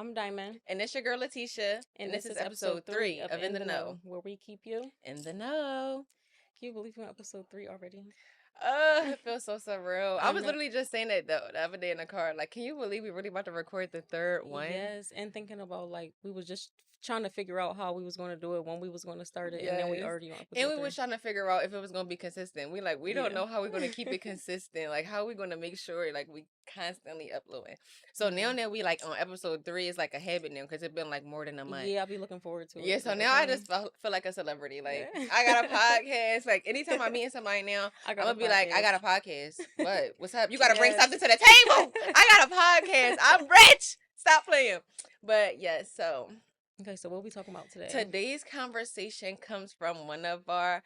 I'm Diamond, And it's your girl Letitia. and And this this is is episode episode three three of of In In the the Know, Know. where we keep you. In the Know. Can you believe we're on episode 3 already? It feels so surreal. I I was know. literally just saying that though the other day in the car. Like, can you believe we really about to record the third one? Yes, and thinking about like we was just trying to figure out how we was going to do it, when we was going to start it, and then we Yes. already on And episode we three. was trying to figure out if it was gonna be consistent. We don't Yeah, know how we're gonna keep it consistent. Like how we gonna make sure like we constantly uploading. So yeah, now that we like on episode 3, it's like a habit now because it's been like more than a month. yeah. I'll be looking forward to Yeah, it. so Like, now I okay, just feel like a celebrity. Like, yeah. I got a podcast. Like, anytime I'm meeting somebody now, I I'm got a going to be like, I podcast. got a podcast. What? What's up? You got to bring Yes. something to the table. I got a podcast. I'm rich. Stop playing. But, yes, so Okay, so what we talking about today? today's conversation comes from one of our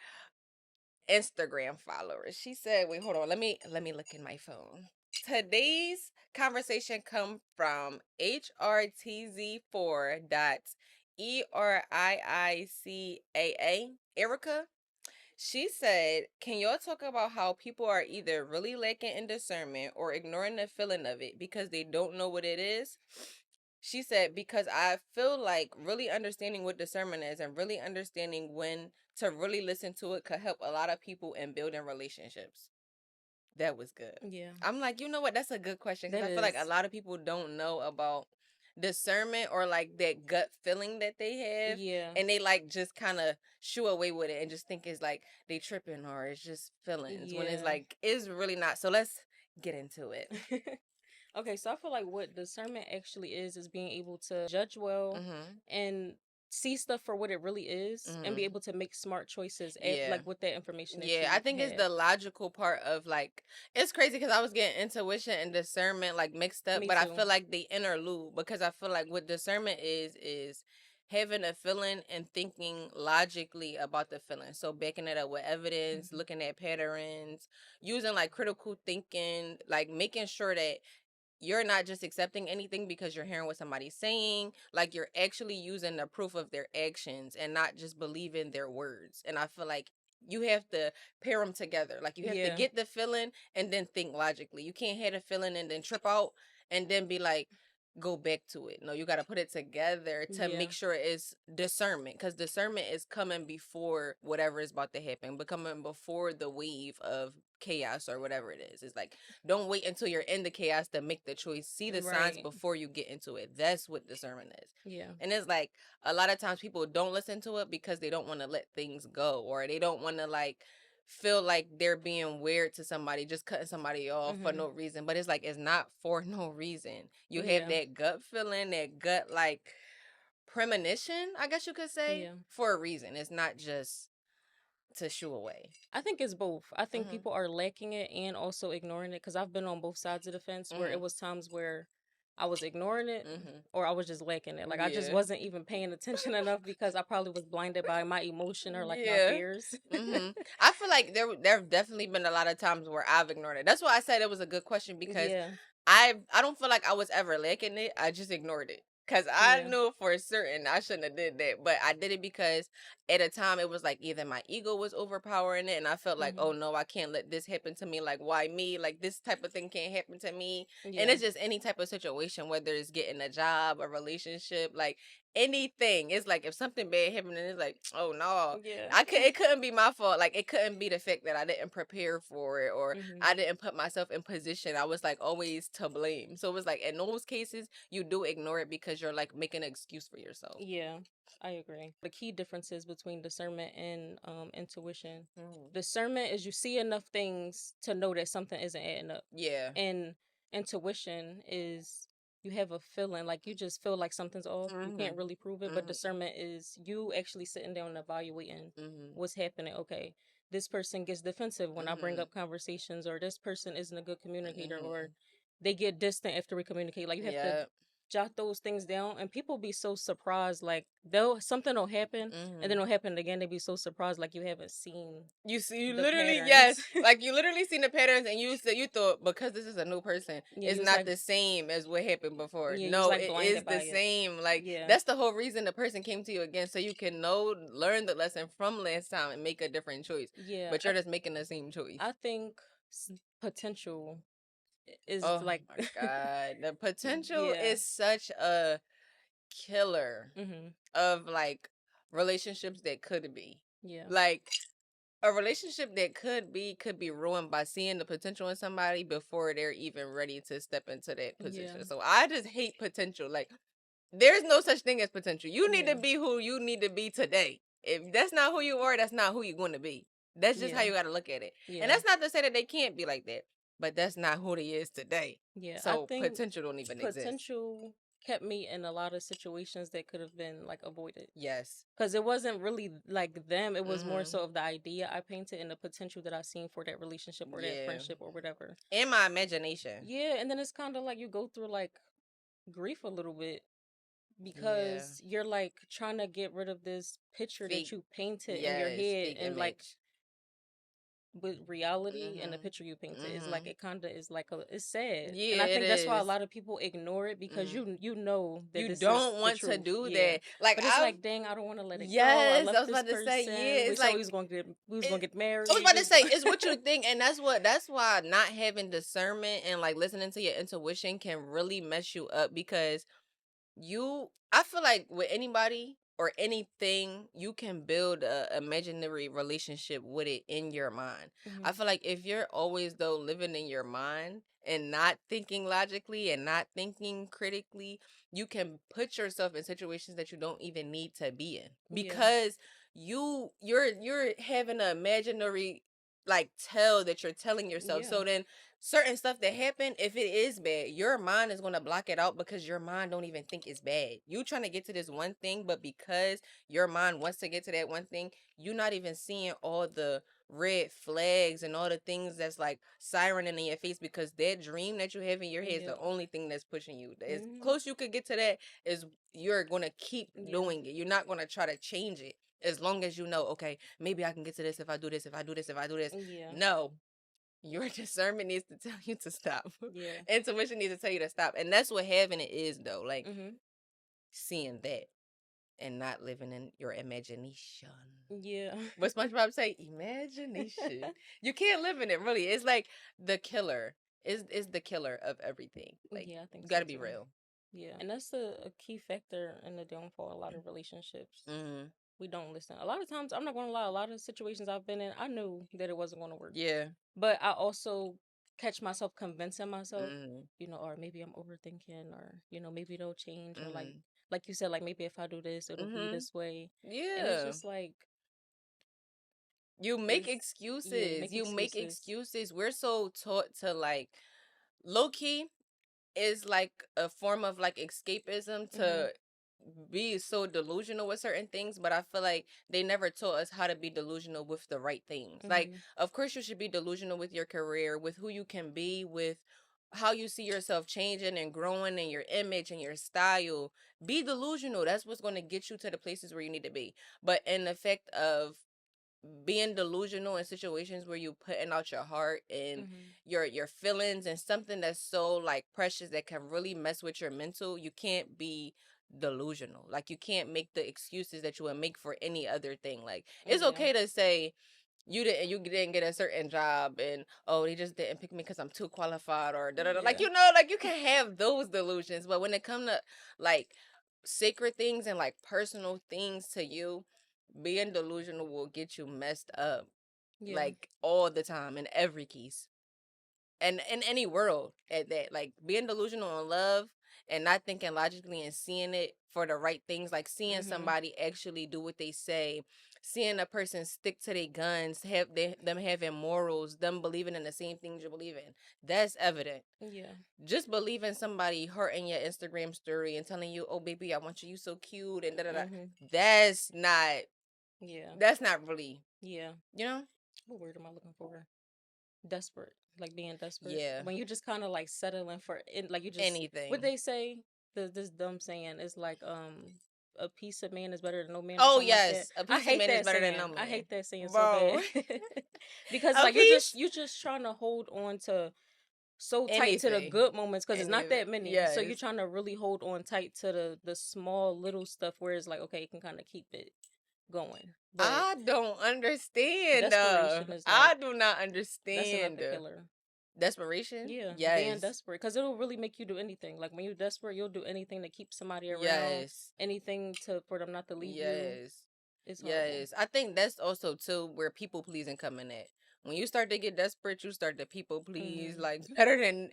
Instagram followers. She said, wait, hold on. Let me look in my phone. Today's conversation come from HRTZ4 dot ERIICAA, Erica. She said, can y'all talk about how people are either really lacking in discernment or ignoring the feeling of it because they don't know what it is? She said, because I feel like really understanding what discernment is and really understanding when to really listen to it could help a lot of people in building relationships. That was good. Yeah, I'm like, you know what? That's a good question because that I feel like a is. lot of people don't know about discernment or like that gut feeling that they have, Yeah, and they like just kind of shoo away with it and just think it's like they tripping or it's just feelings when it's yeah. like it's really not. So let's get into it. Okay, so I feel like what discernment actually is being able to judge well Mhm. and see stuff for what it really is and be Mhm. able to make smart choices Yeah. like with that information that Yeah, I you think it's have. the logical part of like it's crazy because I was getting intuition and discernment like mixed up, Me but I too. feel like they interlude because I feel like what discernment is having a feeling and thinking logically about the feeling. So backing it up with evidence, Mhm. looking at patterns, using like critical thinking, like making sure that you're not just accepting anything because you're hearing what somebody's saying. Like you're actually using the proof of their actions and not just believing their words. And I feel like you have to pair them together. Like you have to Yeah, get the feeling and then think logically. You can't have a feeling and then trip out and then be like, go back to it. No, you got to put it together to yeah, make sure it's discernment because discernment is coming before whatever is about to happen, but coming before the wave of chaos or whatever it is. It's like don't wait until you're in the chaos to make the choice. See the signs right. before you get into it. That's what discernment is. Yeah, And it's like a lot of times people don't listen to it because they don't want to let things go or they don't want to like feel like they're being weird to somebody, just cutting somebody off for hmm, no reason. But it's like it's not for no reason. You have yeah, that gut feeling, that gut like premonition, I guess you could say, yeah. for a reason. It's not just to shoo away. I think it's both. I think Mhm. people are lacking it and also ignoring it because I've been on both sides of the fence where it Mhm. was times where I was ignoring it Mhm. or I was just lacking it. Like I just Yeah. wasn't even paying attention enough because I probably was blinded by my emotion or like my Yeah. fears. I feel like there have definitely been a lot of times where I've ignored it. That's why I said it was a good question because Yeah, I don't feel like I was ever lacking it. I just ignored it. Cause I yeah, knew for certain I shouldn't have did that, but I did it because at a time it was like either my ego was overpowering it, and I felt like, hmm, oh no, I can't let this happen to me. Like why me? Like this type of thing can't happen to me. And yeah, it's just any type of situation, whether it's getting a job, a relationship, like anything. It's like if something bad happened, and it's like, oh no, yeah, it couldn't be my fault. Like it couldn't be the fact that I didn't prepare for it or hmm, I didn't put myself in position. I was like always to blame. So it was like in those cases, you do ignore it because you're like making an excuse for yourself. yeah. I agree. The key differences between discernment and intuition. Mhm. Discernment is you see enough things to know that something isn't adding up, Yeah. and intuition is you have a feeling like you just feel like something's off. You can't Mhm. really prove it, but Mhm. discernment is you actually sitting down and evaluating Mhm. what's happening. Okay, this person gets defensive when I bring Mhm. up conversations, or this person isn't a good communicator, or Mhm. they get distant after we communicate. Like you have to Yeah. jot those things down, and people be so surprised. Like they'll something will happen, and then Mhm. it'll happen again. They be so surprised, like you haven't seen You see, you the literally yes, patterns. like you literally seen the patterns, and you said you thought because this is a new person, Yeah, it's you was not like, the same as what happened before. yeah, you was No, like it is blinded the by it. same. Like Yeah, that's the whole reason the person came to you again, so you can learn the lesson from last time and make a different choice. yeah. But you're just making the same choice. I think potential is Oh like, my god, the potential yeah, is such a killer Mhm. of like relationships that could be. Yeah. Like a relationship that could be ruined by seeing the potential in somebody before they're even ready to step into that Yeah. position. So I just hate potential. Like there's no such thing as potential. You need to Yeah. be who you need to be today. If that's not who you are, that's not who you're going to be. That's just how Yeah. you got to look at it. And Yeah. that's not to say that they can't be like that, but that's not who they is today. Yeah. I So think potential don't even exist. potential kept me in a lot of situations that could have been like avoided. Yes. Because it wasn't really like them, it was more Mhm. so of the idea I painted and the potential that I seen for that relationship or that Yeah. friendship or whatever. In my imagination. Yeah, and then it's kind of like you go through like grief a little bit Yeah. because you're like trying to get rid of this picture that Fake. you painted in your Yes. head Fake and like image. with reality and the Mhm. picture you painted is like Mhm. it kind of is like it's sad, and I Yeah, it think that's why a is. lot of people ignore it because Mhm. you know that You this is don't the want to truth. do Yeah, that. Like but it's I've like dang, I don't want to let it go. I yes, I love was this about to say, person. yeah, We it's said like we was gonna it, get I was married. about to say it's what you think, and that's why not having discernment and like listening to your intuition can really mess you up because I feel like with anybody or anything, you can build a imaginary relationship with it in your mind. I Hmm. feel like if you're always though living in your mind and not thinking logically and not thinking critically, you can put yourself in situations that you don't even need to be in Yeah, because you're having an imaginary like tell that you're telling yourself. yeah, So then certain stuff that happen, if it is bad, your mind is going to block it out because your mind don't even think it's bad. You trying to get to this one thing, but because your mind wants to get to that one thing, you're not even seeing all the red flags and all the things that's like sirening in your face because that dream that you have in your head is yeah, the only thing that's pushing you. As hmm, close you could get to that is you're going to keep yeah, doing it. You're not going to try to change it. As long as you know, okay, maybe I can get to this if I do this, if I do this, if I do this. yeah, No, your discernment needs to tell you to stop. yeah, Intuition needs to tell you to stop. And that's what having it is though. Like hmm, seeing that and not living in your imagination. yeah. What SpongeBob say? Imagination. You can't live in it really. It's like the killer. Is the killer of everything. Like Yeah, I think you so gotta be too. real. Yeah, and that's a key factor in the downfall of a lot of relationships. Mm-hmm. We don't listen. A lot of times, I'm not going to lie, a lot of situations I've been in, I knew that it wasn't going to work. Yeah. But I also catch myself convincing myself, Mm-hmm. or maybe I'm overthinking, or, maybe they'll change, or Mm-hmm. like you said, like maybe if I do this, it'll be Mm-hmm. this way. And it's Yeah. just like, You make it's, yeah, you excuses. make You make excuses. excuses. We're so taught to like low key is like a form of like escapism Mm-hmm. to be so delusional with certain things, but I feel like they never taught us how to be delusional with the right things. Like, Mm-hmm. of course, you should be delusional with your career, with who you can be, with how you see yourself changing and growing and your image and your style. Be delusional. That's what's going to get you to the places where you need to be. But in the fact of being delusional in situations where you putting out your heart and Mm-hmm. your feelings and something that's so like precious that can really mess with your mental, you can't be delusional. Like you can't make the excuses that you would make for any other thing. Like it's Yeah. okay to say you didn't get a certain job and oh they just didn't pick me because I'm too qualified or da da da. Like Yeah. like you can have those delusions, but when it comes to like sacred things and like personal things to you, being delusional will get you messed up Yeah. like all the time in every case and in any world at that. Like being delusional on love and not thinking logically and seeing it for the right things, like seeing Mm-hmm. somebody actually do what they say, seeing a person stick to their guns, them having morals, them believing in the same things you believe in. That's evident. Yeah. Just believing somebody hearting your Instagram story and telling you, "Oh baby, I want you. You so cute," and da da da. Mm-hmm. That's not. Yeah. That's not really. Yeah. You know. What word am I looking for? Desperate, like being desperate. Yeah. When you just kind of like settling for it, like you just what Anything. they say. This dumb saying is like a piece of man is better than no man or Oh something like that. yes, a I piece of hate man is that better than saying. no I man, hate that saying so bad bro. because A like piece, you just trying to hold on to so tight to the anything, good moments because it's any not of it. that many. So Yes, you're trying to really hold on tight to the small little stuff where it's like okay, you can kind of keep it going, but I don't understand. desperation is like I do not that's another understand. killer. Desperation? Yeah, being Yes. desperate, because it'll really make you do anything. Like when you're desperate, you'll do anything to keep somebody around, Yes. anything to for them not to leave you. Yes. It's horrible. Yes. I think that's also too where people pleasing come in at. When you start to get desperate, you start to people please Mhm. like better than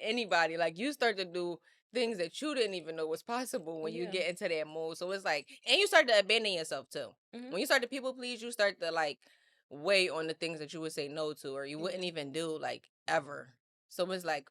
anybody. Like you start to do things that you didn't even know was possible when you Yeah. get into that mode. So it's like, and you start to abandon yourself too. Mhm. When you start to people please, you start to like weigh on the things that you would say no to or you wouldn't Yeah. even do like ever. So it's like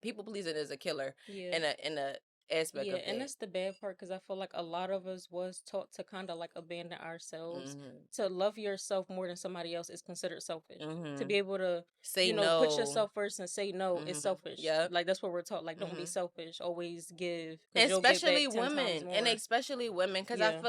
people pleasing is a killer Yeah. in a aspect Yeah, of and that. that's the bad part because I feel like a lot of us was taught to kind of like abandon ourselves. Mhm. To love yourself more than somebody else is considered selfish. To Mhm. be able to, Say put no. yourself first and say no is Mhm. selfish. Yep. Like that's what we're taught. Like don't be Mhm. selfish. Always give because you'll get back Especially 10 times women, and more. especially women, because Yeah. I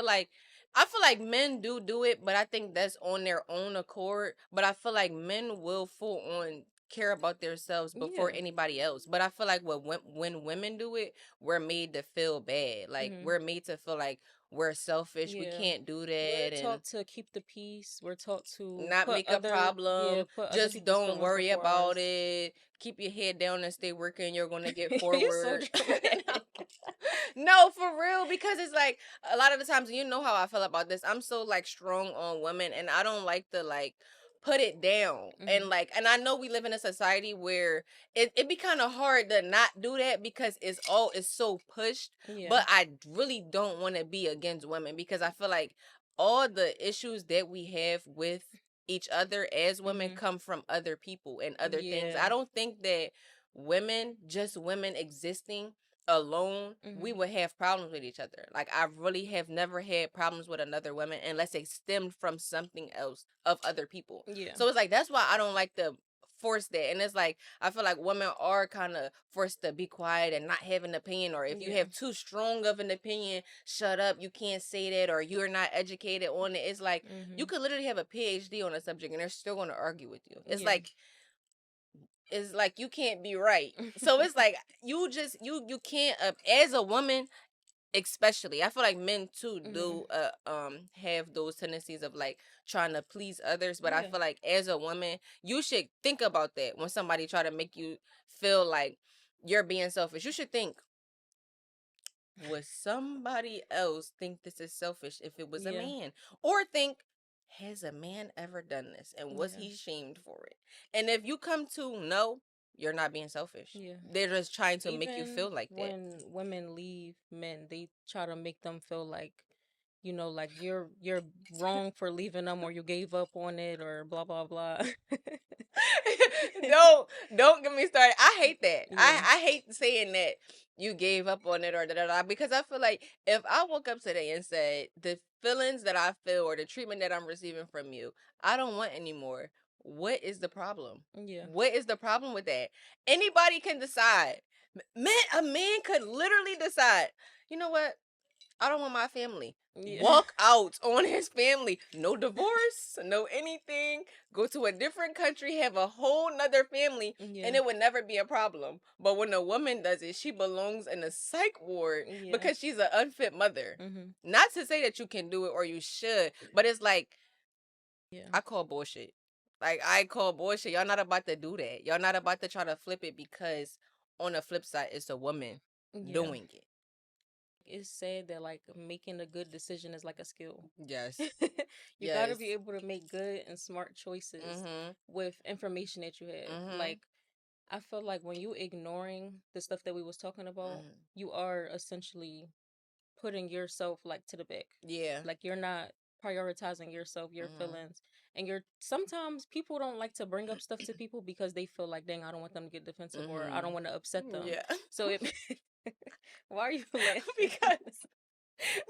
feel like men do it, but I think that's on their own accord. But I feel like men will full on care about themselves before Yeah. anybody else. But I feel like when women do it, we're made to feel bad. Like Mhm. we're made to feel like we're selfish. We Yeah. can't do We're that, and taught to keep the peace. We're taught to not make a problem. put other Just people's don't feelings worry before about ours. it. Keep your head down and stay working. You're gonna get You so forward. dramatic. No, for real, because it's like a lot of the times, you know how I feel about this. I'm so like strong on women, and I don't like to like put it down. Mhm. And I know we live in a society where it be kind of hard to not do that because it's so pushed. Yeah. But I really don't want to be against women because I feel like all the issues that we have with each other as women Mhm. come from other people and other things. I Yeah. don't think that just women existing alone, we Mhm. would have problems with each other. Like I really have never had problems with another woman unless they stemmed from something else of other people. Yeah. So it's like that's why I don't like to force that. And it's like I feel like women are kind of forced to be quiet and not have an opinion, or if you Yeah. have too strong of an opinion, shut up, you can't say that, or you're not educated on it. It's like you Mhm. could literally have a PhD on a subject and they're still going to argue with you. Yeah. It's like you can't be right. So it's like you just you can't as a woman especially. I feel like men too Mhm. do have those tendencies of like trying to please others, but I Yeah. feel like as a woman you should think about that when somebody try to make you feel like you're being selfish. You should think, would somebody else think this is selfish if it was a Yeah. man? Or think, has a man ever done this and was Yeah. he shamed for it? And if you come to no, you're not being selfish. Yeah. They're just trying to make you Even feel like that. when women leave men, they try to make them feel like, like you're wrong for leaving them or you gave up on it or blah blah blah. don't get me started. I hate that. Yeah. I hate saying that you gave up on it or da da da because I feel like if I woke up today and said the feelings that I feel or the treatment that I'm receiving from you, I don't want anymore. What is the problem? Yeah. What is the problem with that? Anybody can decide. A man could literally decide. You know what? I don't want my family. Yeah. Walk out on his family. No divorce, no anything. Go to a different country, have a whole nother family, and Yeah. it would never be a problem. But when a woman does it, she belongs in a psych ward Yeah. because she's an unfit mother. Mhm. Not to say that you can do it or you should, but it's like, Yeah. I call bullshit. Like, I call bullshit. Y'all not about to do that. Y'all not about to try to flip it because on the flip side, it's a woman Yeah. doing it. It's said that like making a good decision is like a skill. Yes. You got to Yes. be able to make good and smart choices Mhm. with information that you have. Mhm. Like I feel like when you ignoring the stuff that we was talking about, Mhm. you are essentially putting yourself like to the back. Yeah. Like you're not prioritizing yourself, your Mhm. feelings. And you're sometimes people don't like to bring up stuff to people because they feel like dang, I don't want them to get defensive or I don't Mhm. want to upset them. Yeah. So it why are you laughing? Because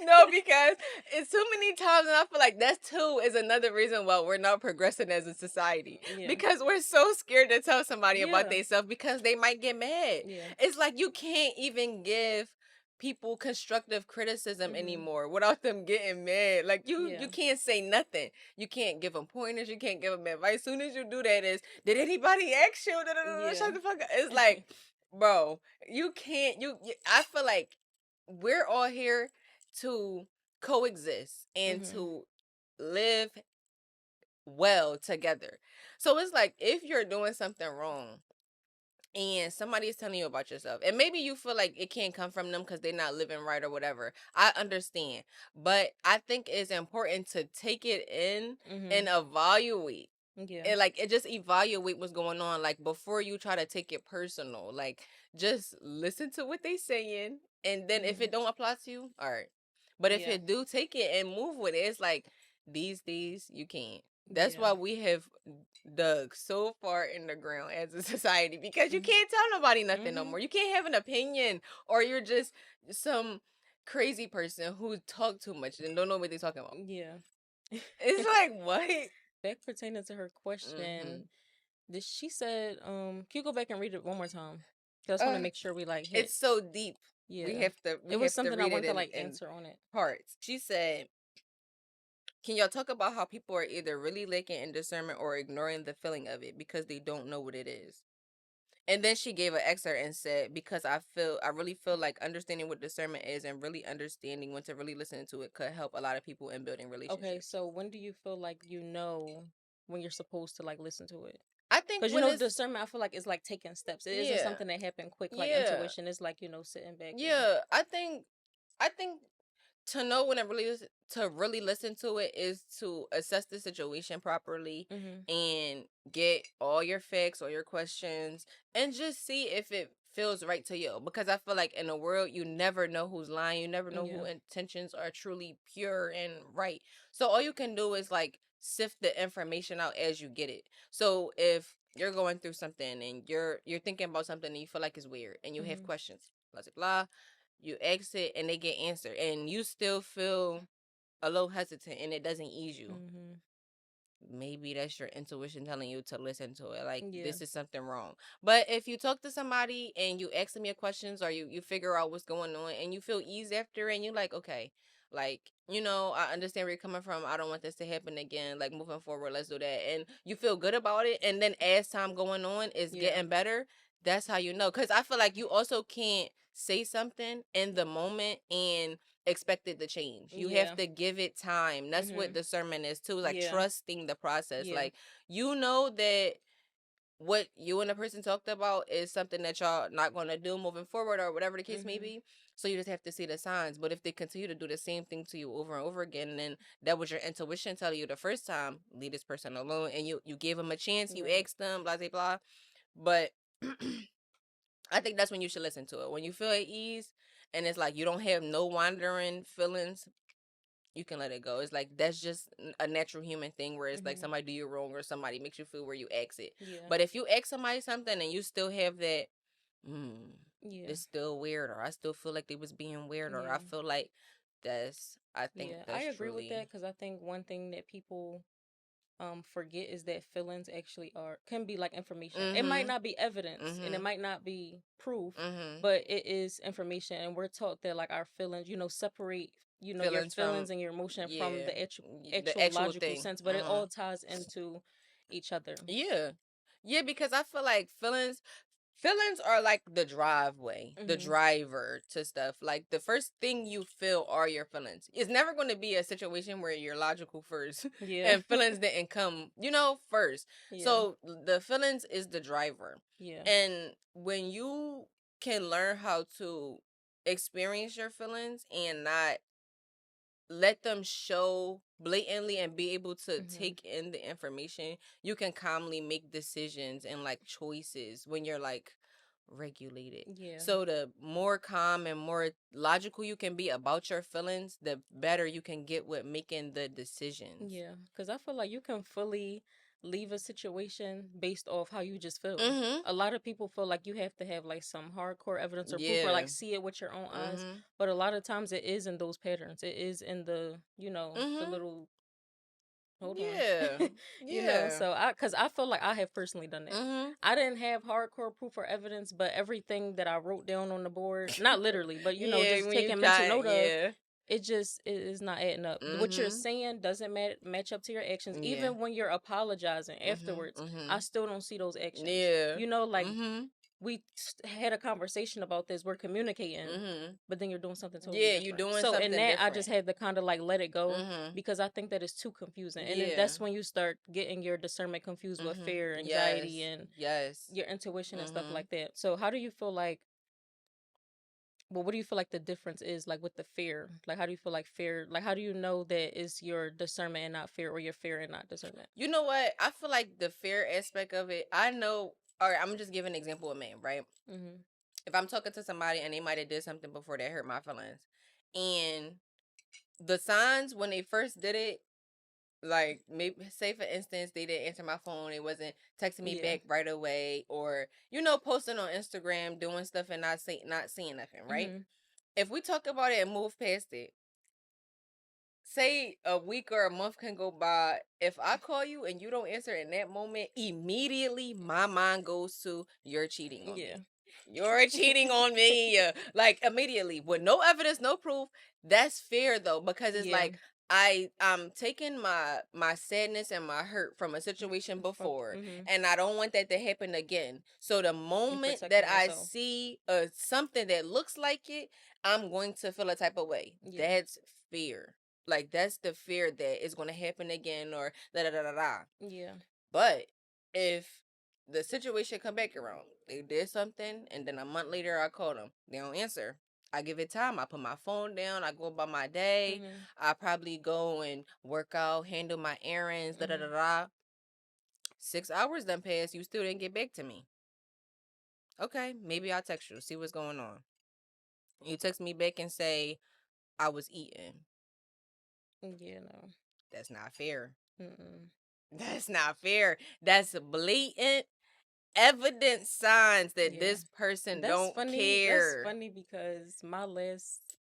no, because it's too many times, and I feel like that's too is another reason why we're not progressing as a society Yeah. because we're so scared to tell somebody about Yeah. themselves because they might get mad. Yeah. It's like you can't even give people constructive criticism Mhm. anymore without them getting mad. Like Yeah. you can't say nothing. You can't give them pointers. You can't give them advice. Soon as you do that, is did anybody ask you? Da, da, da, da, Yeah. shut the fuck up. It's like, bro, you can't. I feel like we're all here to coexist and Mhm. to live well together. So it's like if you're doing something wrong and somebody is telling you about yourself, and maybe you feel like it can't come from them because they're not living right or whatever, I understand. But I think it's important to take it in and Mhm. evaluate. Yeah. And like, it just evaluate what's going on, like, before you try to take it personal. Like, just listen to what they saying, and then if it Mhm. don't apply to you, all right. But if Yeah. it do, take it and move with it. It's like these days you can't. That's Yeah. why we have dug so far in the ground as a society, because you Mhm. can't tell nobody nothing no Mhm. more. You can't have an opinion, or you're just some crazy person who talk too much and don't know what they're talking about. Yeah. It's like, what? Back pertaining to her question, Hmm. did she said, can you go back and read it one more time? 'Cause I just want to Uh, make sure we like hit. it's so deep. We Yeah. have to It we was have to something I read it wanted to in like answer on it. parts. She said, "Can y'all talk about how people are either really lacking in discernment or ignoring the feeling of it because they don't know what it is?" And then she gave an excerpt and said, "Because I really feel like understanding what discernment is and really understanding when to really listen to it could help a lot of people in building Okay, relationships." so when do you feel like you know when you're supposed to like listen to it? I think Because when it's discernment, I feel like it's like taking steps. It isn't yeah, something that happened quick like yeah, intuition. It's like sitting back and. yeah. I think to know when to really listen to it is to assess the situation properly Mhm. and get all your facts or your questions and just see if it feels right to you, because I feel like in the world you never know who's lying, you never know who Yeah. intentions are truly pure and right. So all you can do is like sift the information out as you get it. So if you're going through something and you're thinking about something and you feel like it's weird and you have Mhm. questions, blah blah blah, you exit and they get answered and you still feel a little hesitant and it doesn't ease you, Mhm. maybe that's your intuition telling you to listen to it, like Yeah. this is something wrong. But if you talk to somebody and you ask them your questions, or you figure out what's going on and you feel ease after, and you're like, okay, like, I understand where you're coming from, I don't want this to happen again, like moving forward, let's do that, and you feel good about it, and then as time going on it's Yeah. getting better, that's how you know. Because I feel like you also can't say something in the moment and expect it to change. You have Yeah. to give it time. That's what Mhm. discernment is too, like Yeah. trusting the process. Yeah. Like, that what you and the person talked about is something that y'all not going to do moving forward, or whatever the case may Mhm. be. So you just have to see the signs. But if they continue to do the same thing to you over and over again, then that was your intuition telling you the first time, leave this person alone, and you gave them a chance, you Right. asked them, blah blah blah. But I think that's when you should listen to it. When you feel at ease and it's like you don't have no wandering feelings, you can let it go. It's like that's just a natural human thing where it's like Mhm. somebody do you wrong or somebody makes you feel where you ask it. Yeah. But if you ask somebody something and you still have that, Yeah. it's still weird, or I still feel like they was being weird, or I Yeah. feel like I think Yeah. I that's agree with truly. that because I think one thing that people forget is that feelings actually are can be like information. It might Mhm. not be evidence and it Mhm. might not be proof, Mhm. but it is information, and we're taught that like our feelings, separate your Feelings from feelings and your emotion from yeah, the actual the actual actual logical thing. sense, but it Mhm. all ties into each other. Yeah. Yeah, because I feel like feelings are like the Mhm. driver to stuff. Like the first thing you feel are your feelings. It's never going to be a situation where you're logical first Yeah. and feelings didn't come, first. Yeah. So the feelings is the driver. Yeah. And when you can learn how to experience your feelings and not let them show blatantly and be able to Mhm. take in the information, you can calmly make decisions and like choices when you're like regulated. Yeah. So the more calm and more logical you can be about your feelings, the better you can get with making the decisions. Yeah, because I feel like you can fully leave a situation based off how you just feel. Mhm. A lot of people feel like you have to have like some hardcore evidence or proof or Yeah. like see it with your own eyes. Mhm. But a lot of times it is in those patterns. It is in the Mhm. little, hold on. Yeah. Yeah. So cuz I feel like I have personally done that. Mhm. I didn't have hardcore proof or evidence, but everything that I wrote down on the board, not literally, but Yeah, just when you taking mental try, note of, yeah. it is not adding up. What you're Mhm. saying doesn't match up to your actions. Yeah. Even when you're apologizing Mhm. afterwards, I Mhm. still don't see those actions. Yeah. Like Mhm. had a conversation about this, we're communicating, Mhm. but then you're doing something totally Yeah, you different. doing So in something that, I just different. had to kind of like let it go Mhm. because I think that it's too confusing. And then Yeah. that's when you start getting your discernment confused with Mhm. fear, anxiety, Yes. and Yes. your intuition and stuff Mhm. like that. So how do you feel like, well, what do you feel like the difference is like with the fear? Like, how do you feel like fear? Like, how do you know that it's your discernment and not fear, or your fear and not discernment? You know what? I feel like the fear aspect of it. I know. All right, I'm just giving an example of me, right? Mm-hmm. If I'm talking to somebody and they might have did something before that hurt my feelings, and the signs when they first did it, like maybe say for instance they didn't answer my phone, they wasn't texting me Yeah. back right away, or posting on Instagram doing stuff and not seeing nothing, right? Mm-hmm. If we talk about it and move past it, say a week or a month can go by. If I call you and you don't answer in that moment, immediately my mind goes to you're cheating on Yeah. me. You're cheating on me. Like immediately with no evidence, no proof. That's fair though, because it's Yeah. like I'm taking my sadness and my hurt from a situation From before, mm-hmm. and I don't want that to happen again. So the You moment that protecting I yourself. see something that looks like it, I'm going to feel a type of way. Yeah. That's fear. Like that's the fear that it's going to happen again, or da da da da da. Yeah. But if the situation come back around, they did something, and then a month later I call them, they don't answer. I give it time. I put my phone down. I go about my day. Mm-hmm. I probably go and work out, handle my errands, da da da Mm-hmm. da. 6 hours done passed. You still didn't get back to me. Okay, maybe I'll text you, see what's going on. You text me back and say I was eating. Yeah. No. That's not fair. Mm-mm. That's not fair. That's blatant evident signs that Yeah. this person That's don't funny. That's care. funny because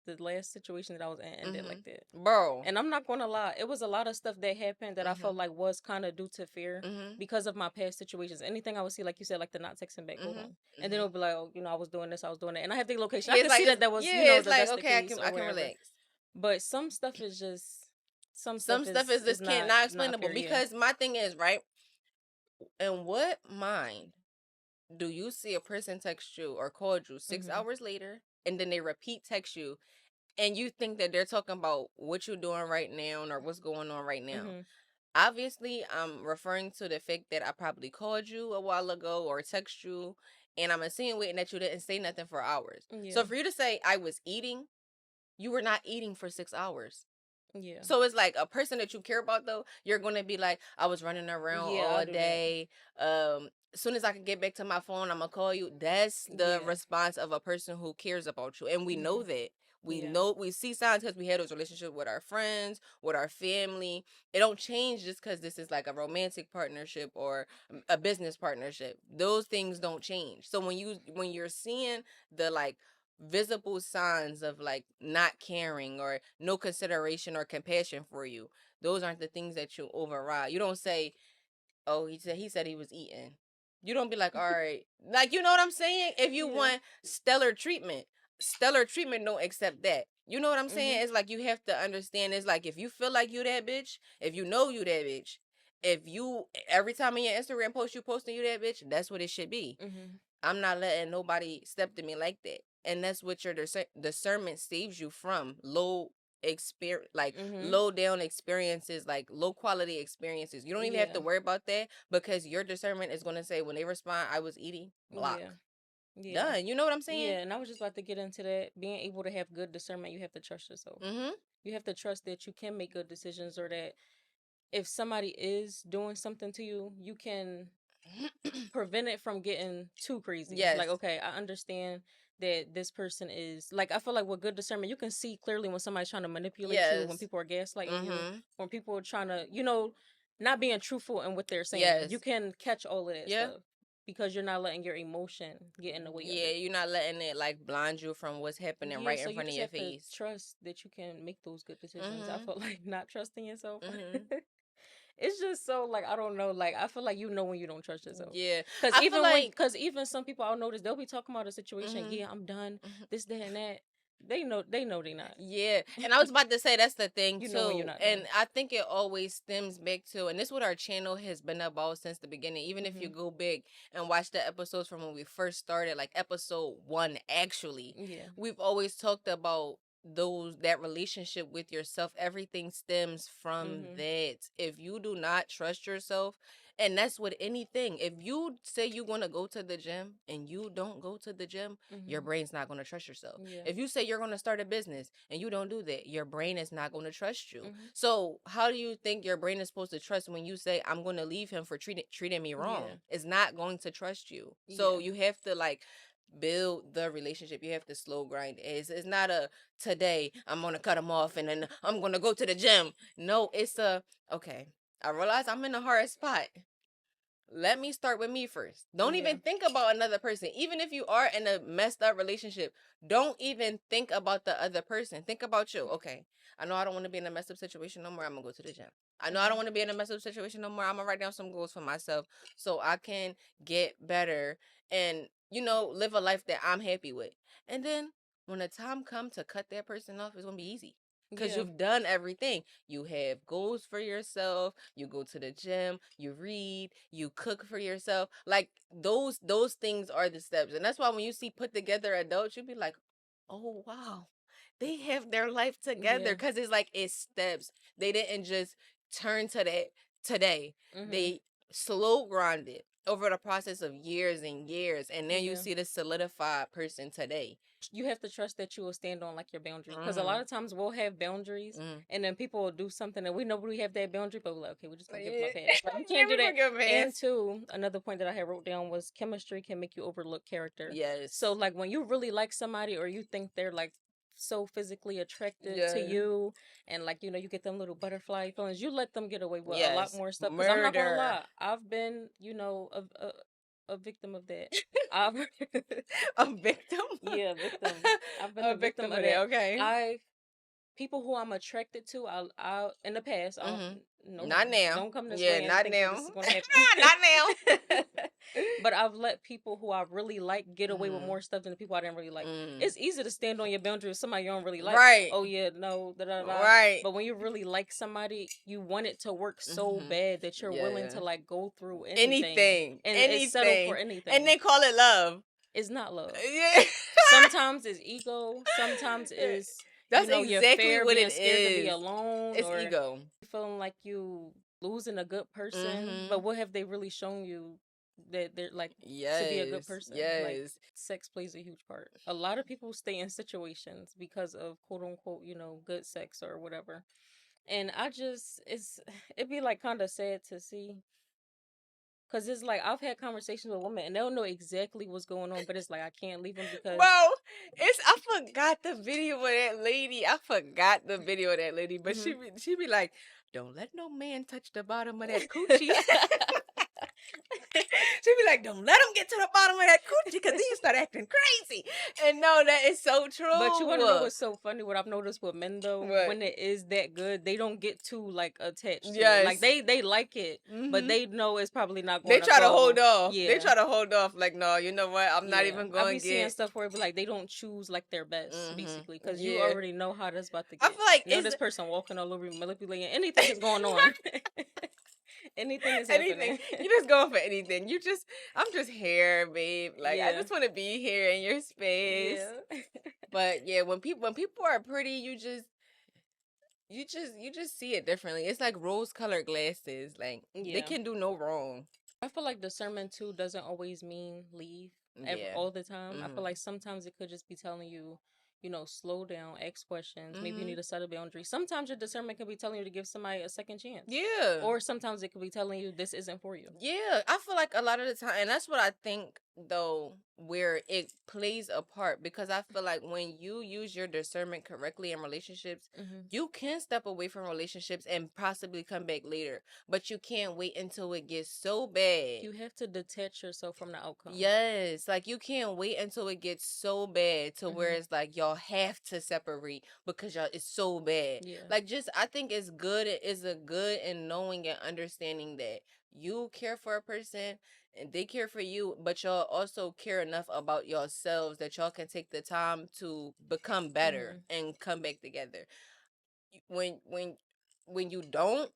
the last situation that I was in ended like that. Bro. And I'm not gonna lie, it was a lot of stuff that happened that I felt Mhm. like was kind of due to fear Mhm. because of my past situations. Anything I would see, like you said, like the not texting back, hold Mhm. on, and then Mhm. it'll be like, oh, I was doing this, I was doing that, and I have the location. I Yeah, it's could like see that that was, it's that like that's the okay, case or I can wherever. relax. But some stuff is just, some Some stuff stuff is is just can't not not explainable, fair. Yeah. because my thing is, right? In what mind do you see a person text you or called you six Mhm. hours later and then they repeat text you, and you think that they're talking about what you're doing right now or what's going on right now? Mhm. Obviously, I'm referring to the fact that I probably called you a while ago or text you, and I'm insinuating that you didn't say nothing for hours. So Yeah. for you to say I was eating, you were not eating for 6 hours. Yeah. So it's like a person that you care about though, you're gonna be like, I was running around Yeah. I'll all do that. day. As soon as I can get back to my phone, I'm gonna call you. That's the Yeah. response of a person who cares about you. And we know Mhm. that. We Yeah. know we see signs because we had those relationships with our friends, with our family. It don't change just because this is like a romantic partnership or a business partnership. Those things don't change. So when you're seeing the like visible signs of like not caring or no consideration or compassion for you, those aren't the things that you override. You don't say, oh, he said he was eating. You don't be like, all right, like, you know what I'm saying? If you Yeah. want stellar treatment don't accept that. You know what I'm saying? Mhm. It's like you have to understand. It's like if you feel like you that bitch, if you know you that bitch, if you every time in your Instagram post you posting you that bitch, that's what it should be. Mhm. I'm not letting nobody step to me like that. And that's what your discernment saves you from low experience, like Mhm. low down experiences, like low quality experiences. You don't even have Yeah. to worry about that, because your discernment is going to say when they respond, I was eating, Yeah. block. Yeah. Done. You know what I'm saying? Yeah, and I was just about to get into that. Being able to have good discernment, you have to trust yourself. Mhm. You have to trust that you can make good decisions, or that if somebody is doing something to you, you can prevent it from getting too crazy. Yes. Like, okay, I understand that this person is like, I feel like with good discernment, you can see clearly when somebody's trying to manipulate you, when Yes. people are gaslighting you, Mhm. when people are trying to, not being truthful in what they're saying. You Yes. can catch all of that Yeah. stuff because you're not letting your emotion get in the way of Yeah, it. you're not letting it like blind you from what's happening Yeah, right so in you front of just your have to face. trust that you can make those good decisions. I Mhm. feel like not trusting yourself. Mhm. It's just so like, I don't know, like I feel like when you don't trust yourself. Yeah. Cause I feel even when like cause even some people I'll notice they'll be talking about a situation, mhm. yeah, I'm done, Mhm. this, that, and that. They know they not. Yeah, and I was about to say that's the thing You know when you're too, not and there. I think it always stems back to, and this is what our channel has been about since the beginning. Even if you Mhm. go big and watch the episodes from when we first started, like episode 1, actually, Yeah. we've always talked about that relationship with yourself. Everything stems from Mhm. that. If you do not trust yourself, and that's with anything. If you say you're gonna go to the gym and you don't go to the gym, your Mhm. brain's not gonna trust yourself. Yeah. If you say you're gonna start a business and you don't do that, your brain is not gonna trust you. Mhm. So how do you think your brain is supposed to trust when you say I'm gonna leave him for treating me Yeah. wrong? It's not going to trust you. So Yeah. you have to like build the relationship. You have to slow grind. It's not a today I'm gonna cut him off and then I'm gonna go to the gym. No, it's a okay. I realize I'm in a hard spot. Let me start with me first. Don't Yeah. even think about another person. Even if you are in a messed up relationship, don't even think about the other person. Think about you. Okay, I know I don't want to be in a messed up situation no more. I'm gonna go to the gym. I know I don't Mhm. want to be in a messed up situation no more. I'm gonna write down some goals for myself so I can get better and live a life that I'm happy with. And then when the time comes to cut that person off, it's gonna be easy because Yeah. you've done everything. You have goals for yourself. You go to the gym. You read. You cook for yourself. Like those things are the steps, and that's why when you see put together adults, you be like, oh wow, they have their life together Yeah. because it's like it's steps. They didn't just turn to that today. Mhm. They slow grinded over the process of years and years, and then you Yeah. see the solidified person today. You have to trust that you will stand on like your boundaries, because a lot Mm-hmm. of times we'll have boundaries, Mm-hmm. and then people will do something and we know we have that boundary, but we're like, okay, we're just gonna give them a Yeah, pass. Like, you yeah, can't do we that. gonna give 'em And hands. two, another point that I had wrote down was chemistry can make you overlook character. So Yes. like when you really like somebody, or you think they're like so physically attracted to Yeah. you, and like you get them little butterfly feelings, you let them get away with a lot Yes. more stuff. Because I'm not gonna Murder. lie, I've been a victim of that. I've A victim? Yeah, victim. I've been A a victim victim of of that. that. Okay. I People who I'm attracted to, I in the past, I don't, no, Mm-hmm. no, Not now. don't come this Yeah, way and not think that now. this is gonna happen. Not now. But I've let people who I really like get away with Mm-hmm. more stuff than the people I didn't really like. Mm. It's easy to stand on your boundary with somebody you don't really like. Right. Oh yeah, no, da da da. Right. But when you really like somebody, you want it to work so Mm-hmm. bad that you're willing Yeah. to like go through anything Anything. and settle for Anything. And anything. they call it love. It's not love. Yeah. Sometimes it's ego. Sometimes it's That's your exactly fear, what it being scared to be is. alone, It's or ego. feeling like you losing a good person. Mm-hmm. But what have they really shown you that they're like to be a good Yes. person? Like, Yes. sex plays a huge part. A lot of people stay in situations because of quote unquote, good sex or whatever. And I just it'd be like kind of sad to see. Cause it's like I've had conversations with women and they'll know exactly what's going on, but it's like I can't leave them because Bro, I forgot the video of that lady. I forgot the video of that lady, but Mhm. she be like, "Don't let no man touch the bottom of that coochie." She be like, "Don't let him get to the bottom of that coochie because then you start acting crazy." And no, that is so But you want to know true. what's so funny? What I've noticed with men though, What? when it is that good, they don't get too like attached to it. Like Yes. they like it, but Mhm. they know it's probably not They going to try to hold go. off. They Yeah, try to hold off. Like, no, you know what? I'm not yeah. even I going be to seeing get. stuff where it be like they don't choose like their best, Mhm. basically, because you Yeah. already know how that's about to I get. feel like You know it's this person walking all over you, manipulating. Anything is going on. Anything is anything. happening. You just going for anything. I'm just here, babe. Like I Yeah, just want to be here in your space. yeah, But yeah, when people are pretty, you just see it differently. It's like rose-colored glasses. Like they yeah. can do no wrong. I feel like discernment too doesn't always mean leave Yeah. all the time. I feel Mhm. like sometimes it could just be telling you, slow down, ask questions. Maybe you Mhm. need to set a boundary. Sometimes your discernment could be telling you to give somebody a second chance, Yeah. or sometimes it could be telling you this isn't for you. Yeah, I feel like a lot of the time, and that's what I think though, where it plays a part because I feel like when you use your discernment correctly in relationships, Hmm. you can step away from relationships and possibly come back later, but you can't wait until it gets so bad. You have to detach yourself from the outcome. Yes, like you can't wait until it gets so bad to where Hmm. it's like y'all have to separate because y'all it's so bad. Yeah. Like just I think it's good, it is a good in knowing and understanding that you care for a person and they care for you, but y'all also care enough about yourselves that y'all can take the time to become better Mhm. and come back together. When you don't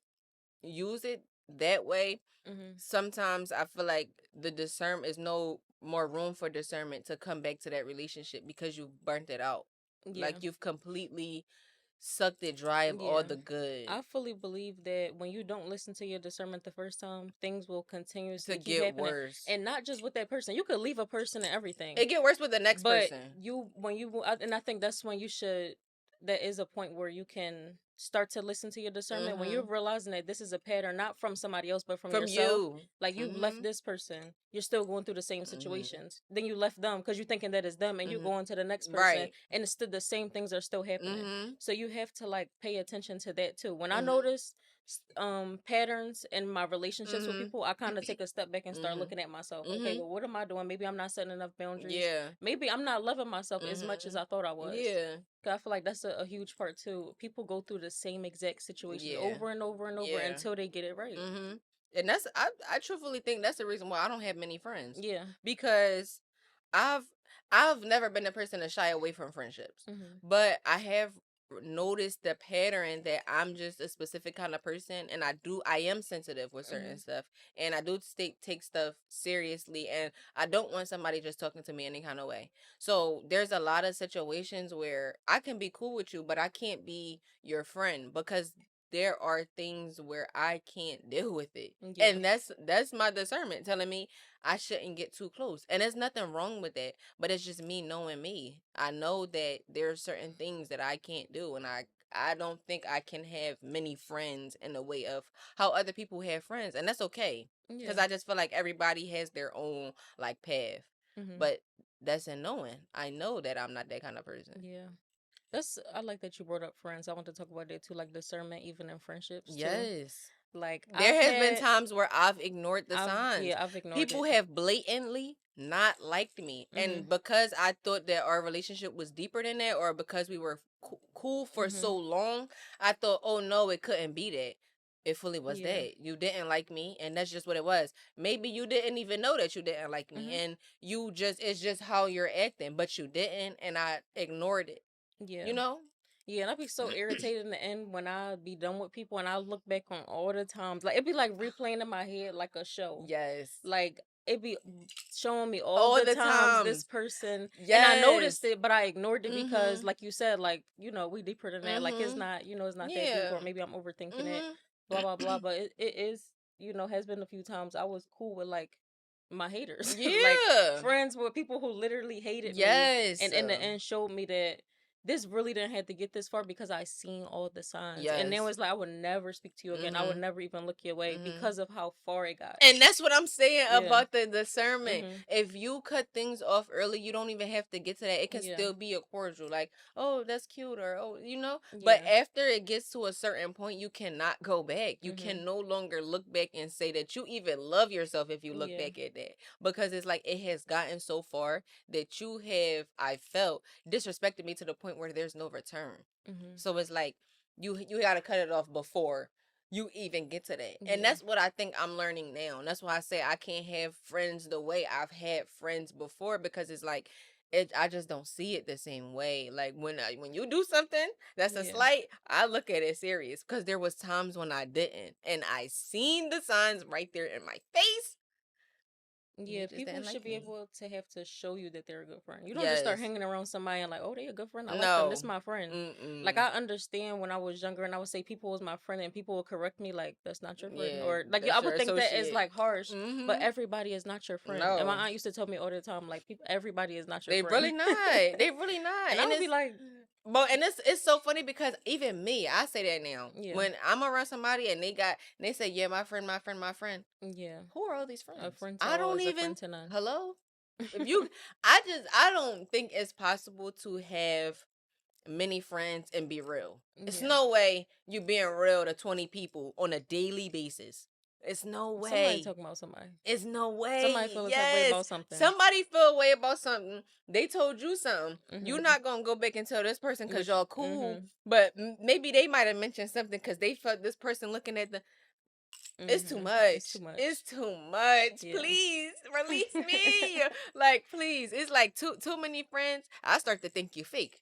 use it that way, Mhm. sometimes I feel like the discernment is no more room for discernment to come back to that relationship because you've burnt it out. Yeah. Like you've completely sucked it dry of all Yeah. the good I fully believe that when you don't listen to your discernment the first time, things will to continuously keep get happening. worse. And not just with that person. You could leave a person and everything. It get worse with the next But person. and I think that's when you should, that is a point where you can start to listen to your discernment when you're Mhm. realizing that this is a pattern, not from somebody else, but from From yourself. you. Like you've left Mhm. this person, you're still going through the same Mhm. situations. Then you left them because you're thinking that it's them, and you Mhm. go on to the next person, Right. and it's still the same things are still happening. Mhm. So you have to like pay attention to that too. When I Mhm. notice patterns in my relationships with Mhm. people, I kind of take a step back and start Mhm. looking at myself. Okay, Mhm. well, what am I doing? Maybe I'm not setting enough boundaries. Yeah. Maybe I'm not loving myself as much as Mhm. I thought I was. Yeah. 'Cause I feel like that's a huge part too. People go through the same exact situations Yeah. over and over and over Yeah. until they get it right. Mhm. And that's I truthfully think that's the reason why I don't have many friends, Yeah. because I've I've never been a person to shy away from friendships, Mhm. but I have noticed the pattern that I'm just a specific kind of person, and I am sensitive with certain Mhm. stuff, and I do take stuff seriously, and I don't want somebody just talking to me any kind of way. So there's a lot of situations where I can be cool with you, but I can't be your friend because there are things where I can't deal with it. Yeah. And that's my discernment telling me I shouldn't get too close. And there's nothing wrong with that, but it's just me knowing me. I know that there are certain things that I can't do, and I don't think I can have many friends in the way of how other people have friends, and that's okay. Cuz Yeah. I just feel like everybody has their own like path. Mhm. But that's in knowing. I know that I'm not that kind of person. Yeah. That's, I like that you brought up friends. I want to talk about that too, like discernment even in friendships too. Yes. Like There has been times where I've ignored the signs. I've ignored People it. have blatantly not liked me. And Mhm. because I thought that our relationship was deeper than that, or because we were cool for so Mhm. long, I thought, oh no, it couldn't be that. It fully was Yeah. that. You didn't like me, and that's just what it was. Maybe you didn't even know that you didn't like me, Mhm. and it's just how you're acting, but you didn't, and I ignored it. Yeah. You know? Yeah, and I'd be so irritated in the end when I be done with people and I look back on all the times. Like it'd be like replaying in my head like a show. Yes. Like it be showing me all All the the times this times. person, and I noticed Yes. it, but I ignored it because, Mhm. like you said, like we deeper than that. Like it's Mhm. not, it's not that deep, Yeah. or maybe I'm overthinking it. Mhm. Blah blah blah. But it is, has been a few times I was cool with like my haters, like Yeah. friends with people who literally hated me, Yes. and in the end showed me that this really didn't have to get this far because I seen all the signs. And now Yes. it's like I would never speak to you again. I would Mhm. never even look your way Mhm. because of how far it got. And that's what I'm saying Yeah. about the discernment. Mhm. If you cut things off early, you don't even have to get to that. It can Yeah. still be a cordial, like, oh, that's cute, or oh, But Yeah. after it gets to a certain point, you cannot go back. You Mhm. can no longer look back and say that you even love yourself if you look Yeah. back at that. Because it's like it has gotten so far that you have, I felt, disrespected me to the point where there's no return. Mhm. So it's like you gotta cut it off before you even get to that. And Yeah. that's what I think I'm learning now. And that's why I say I can't have friends the way I've had friends before, because it's like I just don't see it the same way. Like when you do something that's a Yeah. slight, I look at it serious, because there was times when I didn't, and I seen the signs right there in my face, and Yeah, you just people didn't should like be me. able to have to show you that they're a good friend. You don't just start Yes. hanging around somebody and like, oh, they a good friend. I like them. This No. is my friend. Like Mm-mm. I understand when I was younger and I would say people was my friend and people would correct me like that's not your friend, Yeah, or like I that's your would think that is associate. like harsh, but Mm-hmm. everybody is not your friend. And my No. aunt used to tell me all the time like people, everybody is not your They really friend. not. They really not. And I And would be it's like, but and it's so funny because even me, I say that now. yeah, When I'm around somebody and they say, yeah, my friend, my friend, my friend. yeah, Who are all these a friends? friend to I all don't is a friend even to none. hello? If you I don't think it's possible to have many friends and be real. It's Yeah, no way you being real to 20 people on a daily basis. It's no somebody way. talking about somebody. It's no Somebody way. feel a type of way Yes. about something. Somebody feel a way about something. They told you something. You're Mhm. not going to go back and tell this person because But y'all cool. mhm. But maybe they might have mentioned something because they felt this person looking at the. It's too It's too much. It's much. too much. Yeah. Please release me. Like, please. It's like too many friends. I start to think you fake.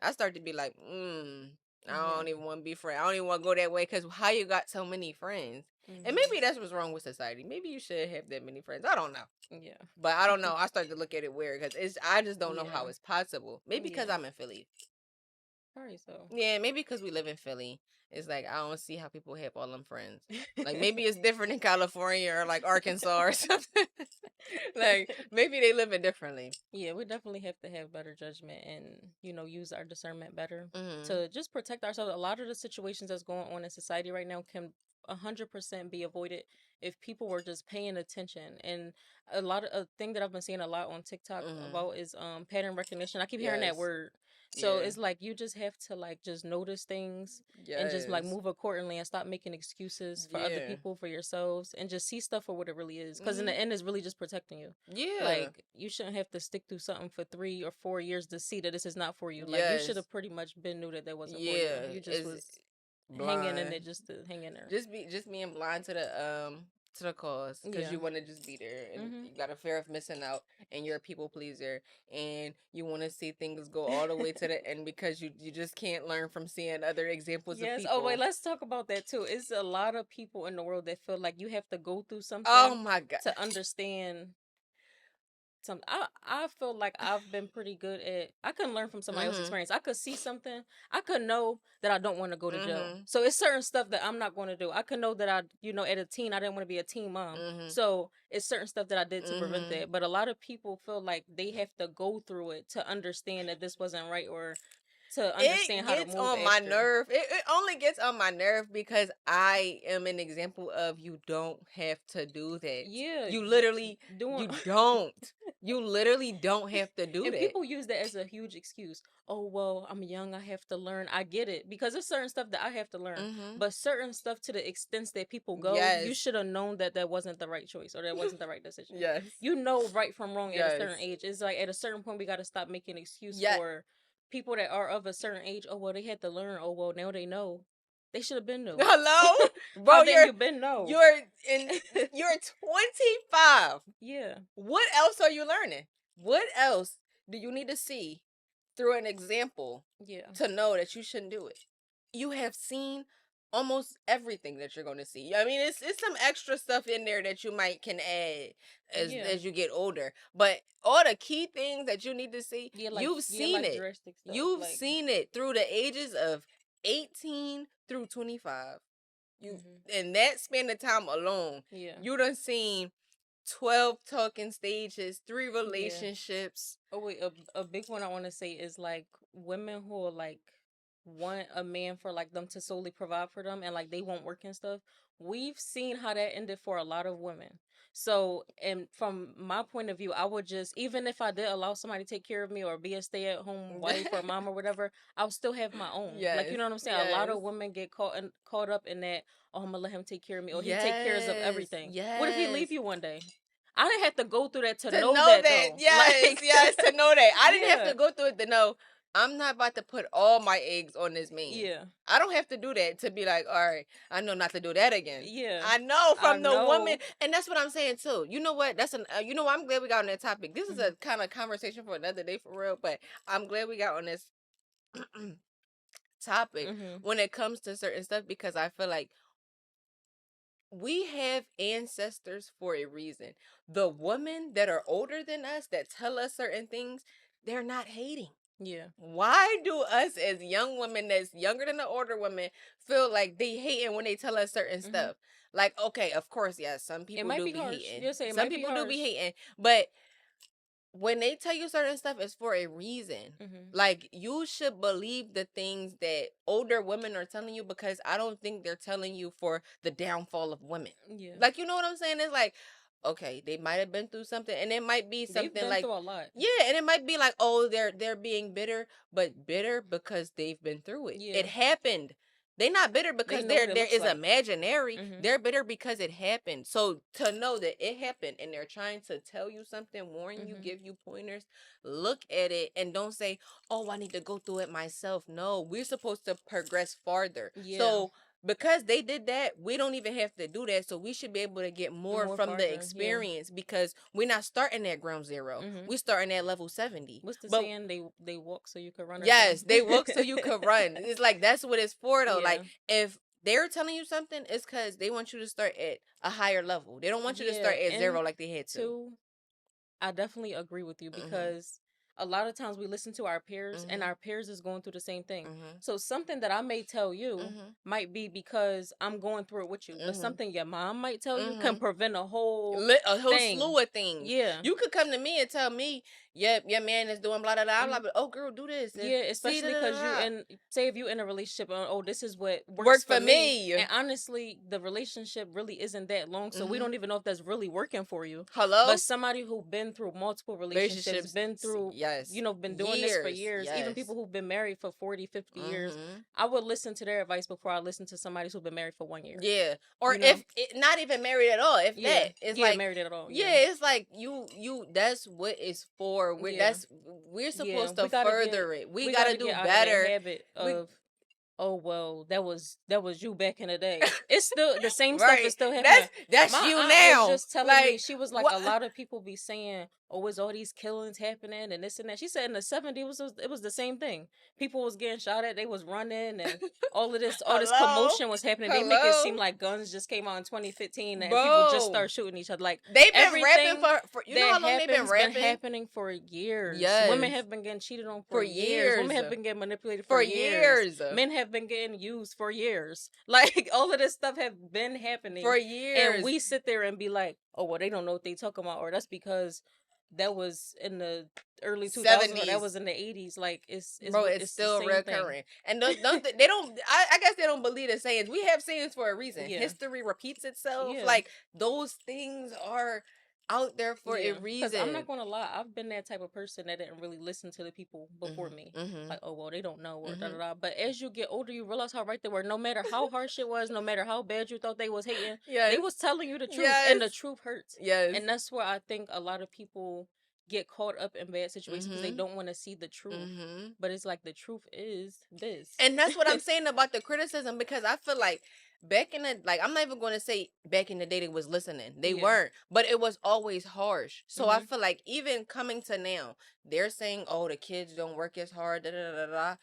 I start to be like, I Yeah. don't even want to be friends. I don't even want to go that way because how you got so many friends? And Mhm. maybe that's what's wrong with society. Maybe you should have that many friends. I don't know. Yeah. But I don't know. I start to look at it weird because I just don't know how Yeah. it's possible. Maybe because Yeah. I'm in Philly. Probably so. Yeah, maybe because we live in Philly. It's like I don't see how people have all them friends. Like maybe it's different in California or like Arkansas or something. Like maybe they live it differently. Yeah, we definitely have to have better judgment and, use our discernment better Mhm. to just protect ourselves. A lot of the situations that's going on in society right now can 100% be avoided if people were just paying attention. And a lot of a thing that I've been seeing a lot on TikTok Mhm. about is pattern recognition. I keep hearing that Yes. word. So Yeah. it's like you just have to like just notice things and just like Yes. move accordingly and stop making excuses for other Yeah. people, for yourselves, and just see stuff for what it really is. Because in the Mhm. end, it's really just protecting you. Yeah. Like, you shouldn't have to stick through something for 3 or 4 years to see that this is not for you. Like, you should Yes. have pretty much been knew that that wasn't for you. Yeah. You just Is was hanging in blind. it just to hang in there. Just being blind to the cause because Yeah. you want to just be there and Mhm. you got a fear of missing out and you're a people pleaser and you want to see things go all the way to the end because you just can't learn from seeing other examples of Yes. Oh wait, people. let's talk about that too. It's a lot of people in the world that feel like you have to go through Oh something my god. to understand something. I feel like I've been pretty good at. I can learn from somebody else's Mhm. experience. I could see something. I could know that I don't want to go to jail. Mhm. So it's certain stuff that I'm not going to do. I could know that at a teen I didn't want to be a teen mom. Mhm. So it's certain stuff that I did to prevent Mhm. that. But a lot of people feel like they have to go through it to understand that this wasn't right or to It understand how to gets move on my after. nerve. It only gets on my nerve because I am an example of you don't have to do that. Yeah, You literally, doing you don't. You literally don't have to do and that. people use that as a huge excuse. Oh, well, I'm young, I have to learn. I get it because there's certain stuff that I have to learn, Mhm. but certain stuff to the extent that people go, you Yes. should have known that that wasn't the right choice or that wasn't the right decision. Yes. You know right from wrong at a certain Yes. age. It's like at a certain point we got to stop making excuse Yeah. for people that are of a certain age. Oh, well, they had to learn. Oh, well, now they know. They should have been new. Hello, How bro. didn't you been know? You're in. You're 25. Yeah, What else are you learning? What else do you need to see through an example yeah, to know that you shouldn't do it? You have seen almost everything that you're going to see. I mean, it's some extra stuff in there that you might can add yeah, as you get older. But all the key things that you need to see, yeah, like drastic stuff. You've Like, seen it through the ages of 18 through 25. You hmm, in that span of time alone, yeah, you done seen 12 talking stages, 3 yeah. relationships. Oh wait, a big one I want to say is like women who are like want a man for like them to solely provide for them and like they won't work and stuff. We've seen how that ended for a lot of women. So, and from my point of view, I would just even if I did allow somebody to take care of me or be a stay-at-home wife or mom or whatever, I'll still have my own. Like you Yes, know what I'm saying? A lot yes. of women get caught up in that. Oh, I'm gonna let him take care of me, or he take cares of Yes, everything. What if he yes. leave you one day? I didn't have to go through that to To know know that that, though. yes, Like, yes, to know that. I didn't have yeah, to go through it to know I'm not about to put all my eggs on this man. yeah, I don't have to do that to be like, all right, I know not to do that again. yeah. I know I from the woman, know. and that's what I'm saying too. You know what? That's you know, I'm glad we got on that topic. This is Hmm. a kind of conversation for another day for real, but I'm glad we got on this topic Hmm. when it comes to certain stuff because I feel like we have ancestors for a reason. The women that are older than us that tell us certain things, they're not hating. Yeah. Why do us as young women that's younger than the older women feel like they hating when they tell us certain Hmm. stuff? Like, okay, of course, yes, some It people might do be be harsh. hating. You'll say it Some might be people do be harsh. hating, but when they tell you certain stuff, it's for a reason. Hmm. Like you should believe the things that older women are telling you because I don't think they're telling you for the downfall of women. Yeah. Like you know what I'm saying? It's like, okay, they might have been through something and it might be They've something been like through a lot. yeah, and it might be like, oh, they're being bitter, but bitter because they've been through it. Yeah. It happened. They're not bitter They because know what it there looks is like. imaginary. Hmm. They're bitter because it happened. So to know that it happened and they're trying to tell you something, warn you, Hmm. give you pointers, look at it and don't say, "Oh, I need to go through it myself." No, we're supposed to progress farther. Yeah. So because they did that, we don't even have to do that. So we should be able to get more More from the farther, yeah. experience because we're not starting at ground zero. Mhm. We starting at level 70. What's the But saying? They walk so you can run or yes, something. they look so you could run. It's like that's what it's for though. Yeah. Like if they're telling you something, it's because they want you to start at a higher level. They don't want you to Yeah, start at and zero like they had to. two, I definitely agree with you Mhm. because a lot of times we listen to our peers and Mhm. our peers is going through the same thing. Mhm. So something that I may tell you Mhm. might be because I'm going through it with you, but Mhm. something your mom might tell you can Mhm. prevent a whole A whole thing. slew of things. Yeah. You could come to me and tell me, yeah, your man is doing blah blah blah. I'm Mhm. like, oh girl, do this and Yeah, see da especially da da because you da. and say if you in a relationship, oh, this is what works Work for for me, me. and honestly, the relationship really isn't that long, so we Mhm. don't even know if that's really working for you. But Hello. somebody who been through multiple relationships, Relationships, been through, yes, been doing this for years, years, even yes. people who've been married for 40, 50 years, Mhm. I would listen to their advice before I listen to somebody who's been married for 1 year. Yeah, or You know? if it, not even married at all. If Yeah, that, it's yeah, like, married at all. Yeah, yeah, it's like you. That's what it's for. yeah, We're yeah. supposed to further it. We We gotta gotta do get out of that better. habit We of, oh well, that was you back in the day. It's still the same stuff is right. still happening. That's My you aunt was now. just telling me, Like she was like, what? a lot of people be saying, oh, is all these killings happening and this and that. She said in the 70s it was the same thing. People was getting shot at, they was running, and all this Hello, commotion was happening. They make it hello, seem like guns just came out in 2015 and people just bro. start shooting each other. Like They've been rapping everything for you know that how long they've been happens been rapping? happening for years. Women Yes, have been getting cheated on for for years. Women years, have been getting manipulated for for years. years, Men have been getting used for years. Like all of this stuff have been happening, for and years. we sit there and be like, "Oh, well, they don't know what they talking about," or that's because that was in the early 2000s or that was 70s. in the 80s. Like Bro, it's it's the still same thing. recurring. And they don't I guess they don't believe the sayings. We have sayings for a reason. Yeah, History repeats itself. yeah. Like those things are out there for a Yeah, because I'm reason. not gonna lie, I've been that type of person that didn't really listen to the people before Mhm. me. Mhm. Like, oh well, they don't know or da da Mhm. da. But as you get older, you realize how right they were. No matter how harsh it was, no matter how bad you thought they was hating, they Yes. was telling you the truth, and Yes. the truth hurts. Yes. And that's where I think a lot of people get caught up in bad situations because they Mhm. don't want to see the truth. Mhm. But it's like the truth is this. And that's what I'm saying about the criticism because I feel like back in the like I'm not even going to say back in the day they was listening. They Yeah. weren't, but it was always harsh. So I Mhm. feel like even coming to now, they're saying, "Oh, the kids don't work as hard." Da, da, da, da, da.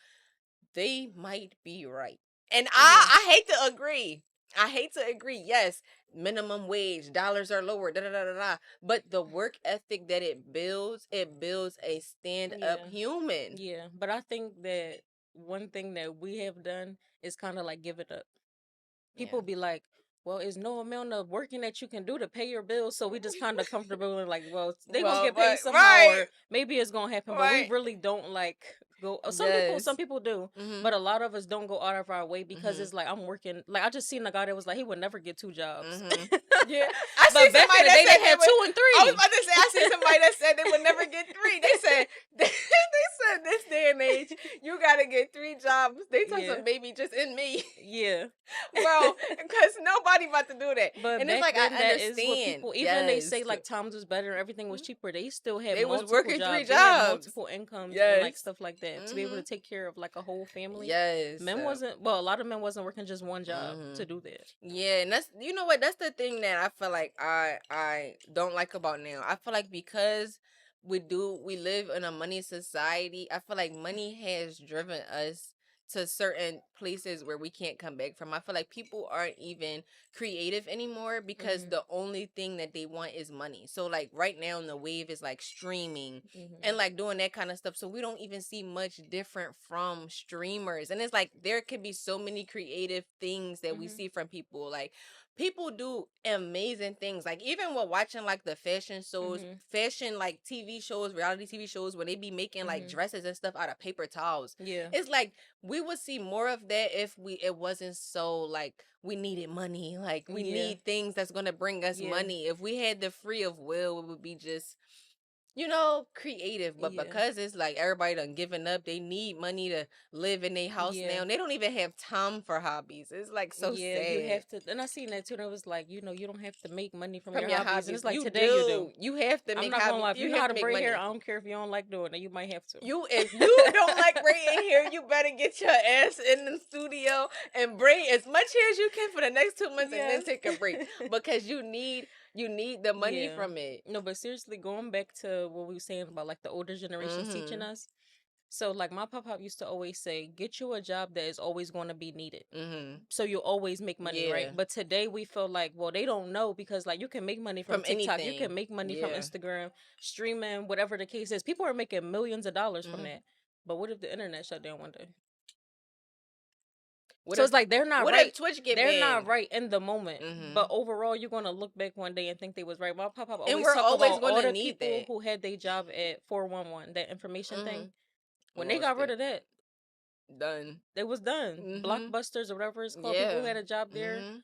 They might be right. And Yeah. I hate to agree. I hate to agree. Yes, minimum wage, dollars are lower, da da da da da. But the work ethic that it builds a stand up Yeah. human. Yeah. But I think that one thing that we have done is kind of like give it up. Yeah. People be like, well, is no amount of working that you can do to pay your bills. So we just kind of comfortable and like, well, they gonna Well, get paid but somehow, right, or maybe it's gonna happen. But we right. really don't like go. Some Yes. people do, Mhm. but a lot of us don't go out of our way because Mhm. it's like I'm working. Like I just seen a guy that was like he would never get two jobs, Mhm. Yeah. I see but back in somebody the that day said they they had would. two and I was three. about to say I see somebody that said they would never get three. They said they said this day and age you gotta get three jobs. They took Yeah, some baby just in me. yeah. Bro, because nobody about to do that. But And it's back like then, I that is what understand. people. Even they say Yes. like times was better, everything was cheaper. They still had They was multiple working three jobs. They had jobs. multiple incomes and like Yes. stuff like that to be able to Mhm. take care of like a whole family. Yes. Men wasn't. Well, a lot of men wasn't working just one job to Mhm. do that. Yeah, and that's you know what that's the thing that I feel like I don't like about now. I feel like because we live in a money society, I feel like money has driven us to certain places where we can't come back from. I feel like people aren't even creative anymore because Mhm. the only thing that they want is money. So like right now the wave is like streaming and Mhm. like doing that kind of stuff. So we don't even see much different from streamers. And it's like there could be so many creative things that we Mhm. see from people. Like people do amazing things. Like even when watching like the fashion shows, Mhm. fashion like TV shows, reality TV shows, when they be making like Mhm. dresses and stuff out of paper towels. Yeah. It's like we would see more of that if it wasn't so like we needed money. Like we Yeah. need things that's gonna bring us Yeah. money. If we had the free of will, it would be just creative, but Yeah. because it's like everybody done given up, they need money to live in their house Yeah. now. They don't even have time for hobbies. It's like so Yeah, you sad. have to, and I seen that too. And it was like, you don't have to make money from From your your hobbies, and hobbies, it's like you today you do. do. You have to I'm make not gonna hobbies. lie, if you You know have how to to make braid hair, money. I don't care if you don't like doing it. You might have to. If you don't like braiding hair, you better get your ass in the studio and braid as much hair as you can for the next 2 months, and then Yes. take a break because you need the money Yeah. from it. No, but seriously, going back to what we were saying about like the older generations teaching Mhm. us. So like my pop used to always say, get you a job that is always going to be needed. Mhm. So you always make money, right? Yeah. But today we feel like, well, they don't know because like you can make money from From TikTok, you can anything. make money from Yeah. Instagram, streaming, whatever the case is. People are making millions of dollars from Mhm. that. But what if the internet shut down one day? What So if it's like they're not what if right. Twitch get They're not banned? right in the moment. But Mhm. overall, you're gonna look back one day and think they was right. My pop And always we're talk always about going all to the need people that. who had their job at 411, that information thing. Mhm. When they Lost got rid it. of that, Done. they was done. Mhm. Blockbusters or whatever it's called. People Yeah. who had a job there. Mhm.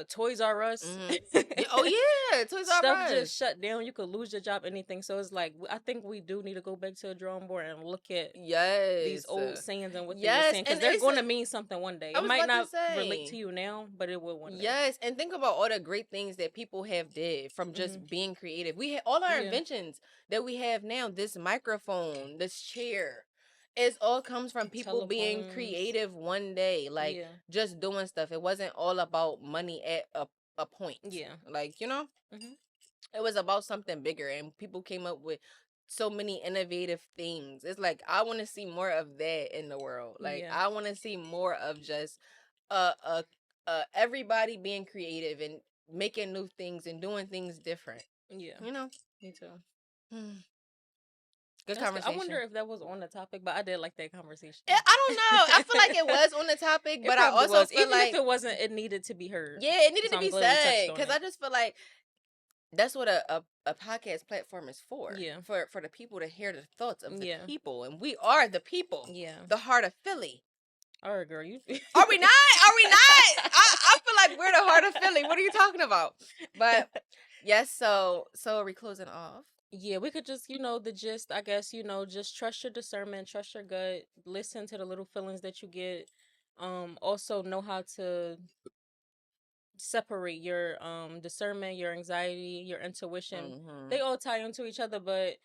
Toys R Us. Mhm. Yeah. Oh yeah, Toys R Stuff just Us. shut down. You could lose your job, anything. So it's like I think we do need to go back to the drawing board and look at these Yes. old sayings and what they were Yes, saying because and they're it's going to mean something one day. I It was might about to not relate to say. you now, but it will one day. Yes, and think about all the great things that people have did from Hmm. just being creative. We had all our Yeah, inventions that we have now, this microphone, this chair. It all comes from people being telephones. creative one day, like Yeah, just doing stuff. It wasn't all about money at a point. yeah. Like, Hmm. it was about something bigger, and people came up with so many innovative things. It's like I want to see more of that in the world. Like Yeah, I want to see more of just uh uh everybody being creative and making new things and doing things different. yeah. You know. Me too. Good That's good. I wonder conversation. if that was on the topic, but I did like that conversation. I don't know. I feel like it was on the topic, It but I probably also was. feel Even if like it wasn't, it needed to be heard. yeah, it needed So to I'm be glad we touched said on because it. I just feel like that's what a podcast platform is Yeah, for the people to hear the thoughts of the yeah, people, and we are the people, yeah. the heart of Philly. All right, girl, you. Are we not? Are we not? I feel like we're the heart of Philly. What are you talking about? But yes, so are we closing off? Yeah, we could just, the gist, I guess, just trust your discernment, trust your gut, listen to the little feelings that you get. Also know how to separate your discernment, your anxiety, your intuition. Mm-hmm. They all tie into each other, but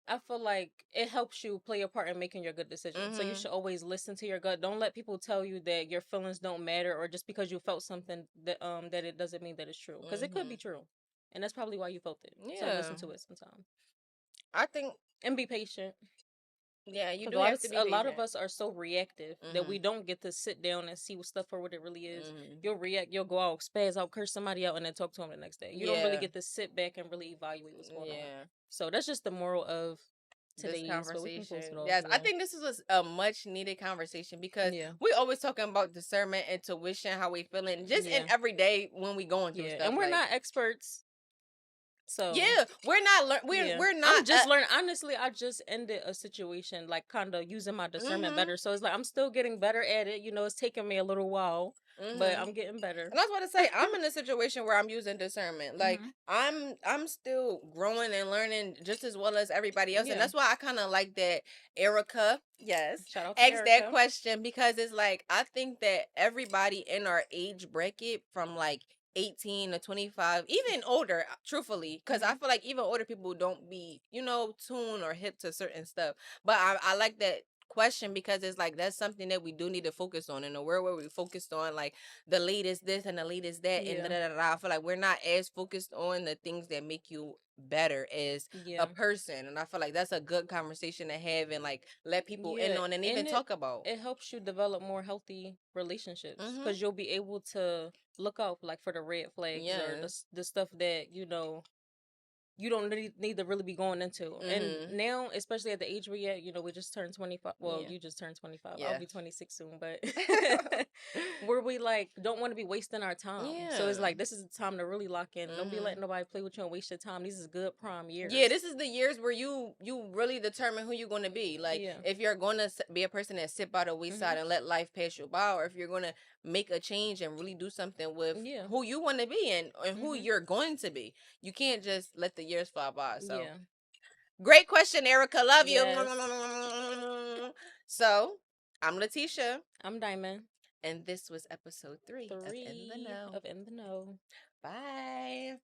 I feel like it helps you play a part in making your good decisions. So you Mm-hmm. should always listen to your gut. Don't let people tell you that your feelings don't matter or just because you felt something that it doesn't mean that it's true. Because it could Mm-hmm. be true. And that's probably why you felt it. So Yeah, listen to it sometime. I think And be patient. yeah, you Because do have to be a lot of patient. us are so reactive that Mm-hmm. we don't get to sit down and see what stuff for what it really is. Mm-hmm. You'll react, you'll go out, spaz out, curse somebody out, and then talk to them the next day. You don't really Yeah, get to sit back and really evaluate what's going on. yeah. So that's just the moral of This today's, but we can close it conversation. off. Yes, I Yeah. think this is a much needed conversation because Yeah. we always talking about discernment, intuition, how we feeling, just in Yeah. everyday when we going through Yeah. stuff. And we're Like, not experts. So yeah, we're not yeah. we're not. I'm just learning. Honestly, I just ended a situation like kind of using my discernment Mhm. better. So it's like I'm still getting better at it. It's taking me a little while, but Mhm. I'm getting better. And I was about to say, I'm in a situation where I'm using discernment. Like Hmm. I'm still growing and learning just as well as everybody else, and Yeah. that's why I kind of like that Erica, yes, Shout out to asked that Erica. question because it's like I think that everybody in our age bracket from like 18 to 25, even older, truthfully, because I Hmm. feel like even older people don't be, tuned or hip to certain stuff. But I like that question because it's like that's something that we do need to focus on in a world where we focused on like the latest this and the latest that and Yeah. da, da, da, da. I feel like we're not as focused on the things that make you better as a Yeah. person, and I feel like that's a good conversation to have and like let people in Yeah. on and even And talk about. it helps you develop more healthy relationships Mhm. because you'll be able to look out like for the red flags or Yes. the stuff that you don't need to really be going into. And Mhm. now, especially at the age we're at, we just turned 25. Well, Yeah. you just turned 25. I'll Yeah. be 26 soon, but where we like don't want to be wasting our time. So it's Yeah. like this is the time to really lock in. Don't be Mhm. letting nobody play with you and waste your time. These is good prime Yeah, years. this is the years where you really determine who you're going to be. Like Yeah. if you're going to be a person that sit by the wayside Hmm. and let life pass you by, or if you're going to make a change and really do something with Yeah. who you want to be and who Hmm. you're going to be. You can't just let the years fly by. So Yeah. Great question, Erica. Love you. Yes. So, I'm Letitia, I'm Diamond. and this was episode 3 of In the 3 Know. of In the Know. Bye.